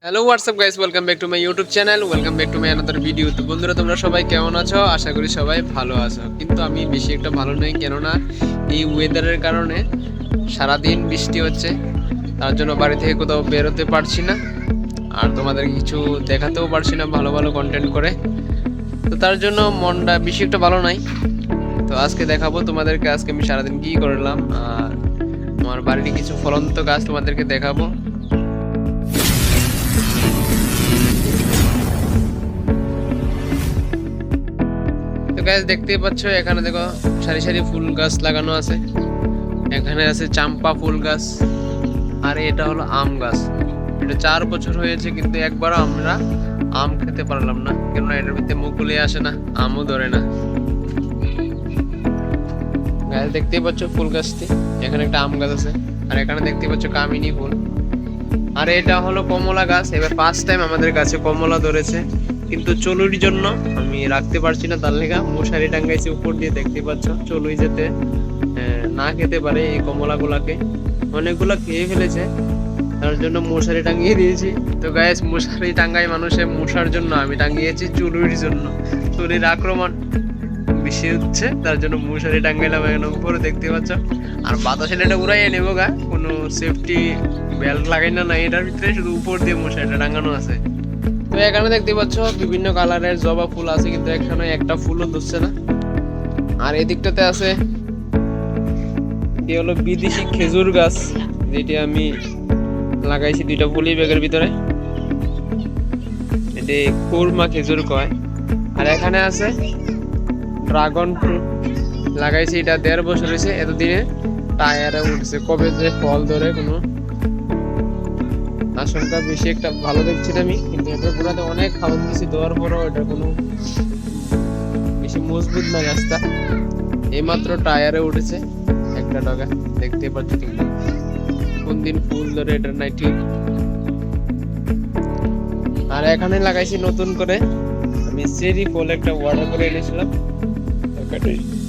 Hello WhatsApp guys, welcome back to my YouTube channel, welcome back to my another video. তো বন্ধুরা, তোমরা সবাই কেমন আছো? আশা করি সবাই ভালো আছো, কিন্তু আমি বেশি একটা ভালো নেই। কেননা এই ওয়েদারের কারণে সারাদিন বৃষ্টি হচ্ছে, তার জন্য বাড়ি থেকে কোথাও বেরোতে পারছি না, আর তোমাদের কিছু দেখাতেও পারছি না ভালো ভালো কন্টেন্ট করে। তো তার জন্য মনটা বেশি একটা ভালো নাই। তো আজকে দেখাবো তোমাদেরকে আজকে আমি সারাদিন কী করলাম, আর আমার বাড়ির কিছু ফলন্ত গাছ তোমাদেরকে দেখাবো। তো গাছ দেখতেই পাচ্ছ, এখানে দেখো সারি সারি ফুল গাছ লাগানো আছে। এখানে আছে চাম্পা ফুল গাছ, আর এটা হলো আম গাছ। এটা 4 বছর হয়েছে, কিন্তু একবারও আমরা আম খেতে পারলাম না, কেননা এটার ভিতরে মুকুলে আসে না, আমও ধরে না। গাছ দেখতেই পাচ্ছ ফুল গাছটি, এখানে একটা আম গাছ আছে, আর এখানে দেখতে পাচ্ছ কামিনী ফুল। আর এটা হলো কমলা গাছ। এবার ফার্স্ট টাইম আমাদের গাছে কমলা ধরেছে, কিন্তু চলুর জন্য আমি রাখতে পারছি না, তার লেগা মশারি টাঙ্গাইছি উপর দিয়ে। দেখতে পাচ্ছ চলুই যেতে না খেতে পারে এই কমলা গুলাকে, অনেকগুলা খেয়ে ফেলেছে, তার জন্য মশারি টাঙ্গিয়ে দিয়েছি। তো গাইস, মশারি টাঙ্গাই মানুষে মশার জন্য, আমি টাঙ্গিয়েছি চুলুর জন্য। চুলির আক্রমণ বেশি হচ্ছে, তার জন্য মশারি টাঙ্গাইলাম এখানে উপরে, দেখতে পাচ্ছ। আর বাতাসে এটা উড়াইয়ে নেবো গা, কোনো সেফটি বেল্ট লাগাই না এটার ভিতরে, শুধু উপর দিয়ে মশারিটা টাঙ্গানো আছে। তো এখানে দেখতে পাচ্ছ বিভিন্ন কালারের জবা ফুল আছে, কিন্তু এখানে একটা ফুলও ধরছে না। আর এদিকটাতে আছে, এটি হলো বিদেশি খেজুর গাছ, যেটি আমি লাগাইছি 2টা পলি ব্যাগের ভিতরে। এটি কুরমা খেজুর কয়। আর এখানে আছে ড্রাগন ফ্রুট, লাগাইছি, এটা 1.5 বছর হয়েছে। এতদিনে টায়ারে উঠছে, কবে যে ফল ধরে কোনো আশঙ্কা বেশি একটা ভালো দেখছি না আমি। কিন্তু এটার গোড়াতে অনেক খাবার দিয়েছি, দেওয়ার পরও এটা কোনো বেশি মজবুত না গাছটা। এইমাত্র টায়ারে উঠেছে একটা ডগা, দেখতে পাচ্ছ তুমি। কোন দিন ফুল ধরে এটা নাই ঠিক। আর এখানে লাগাইছি নতুন করে আমি চেরি ফল, একটা অর্ডার করে এনেছিলাম,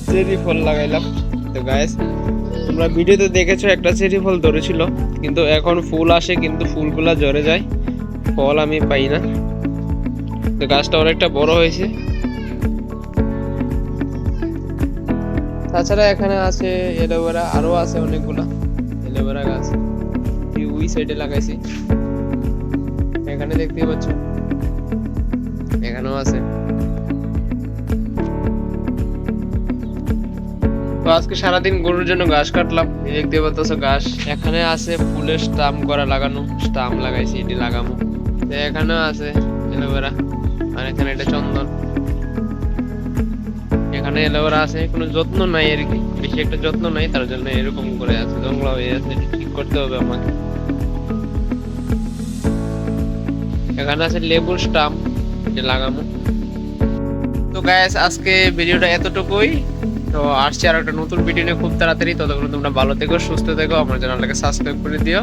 চেরি ফল লাগাইলাম। তো গাইস, তোমরা ভিডিওতে দেখেছো একটা চেরি ফল ধরেছিল, কিন্তু এখন ফুল আসে, কিন্তু ফুলগুলা ঝরে যায়, ফল আমি পাই না। তো গাছটা অনেকটা বড় হয়েছে। তাছাড়া এখানে আছে এলোভেরা, আরো আছে অনেকগুলা এলোভেরা গাছ, ওই সাইডে লাগাইছি। এখানে দেখতে পাচ্ছ, এখানেও আছে। তো আজকে সারাদিন গরুর জন্য ঘাস কাটলাম, দেখতে পাচ্ছ ঘাস। এখানে আছে ফুলের স্টাম্প করা লাগানো, স্টাম্প লাগাইছি, এটি লাগাবো। এখানেও আছে এলোভেরা, আর এখানে এটা চন্দন। এখানে এলোভেরা আছে, কোনো যত্ন নাই আর কি, বেশি একটা যত্ন নাই, তার জন্য এরকম করে আছে, জঙ্গলা হয়ে আছে, ঠিক করতে হবে আমাকে। এখানে আছে লেবুর স্টাম্প, এটা লাগাবো। তো গাইস, আজকে ভিডিওটা এতটুকুই। তো আসছি আর একটা নতুন ভিডিও নিয়ে খুব তাড়াতাড়ি। ততক্ষণ তোমরা ভালো থেকো, সুস্থ থেকো, আমার চ্যানেলটাকে সাবস্ক্রাইব করে দিও।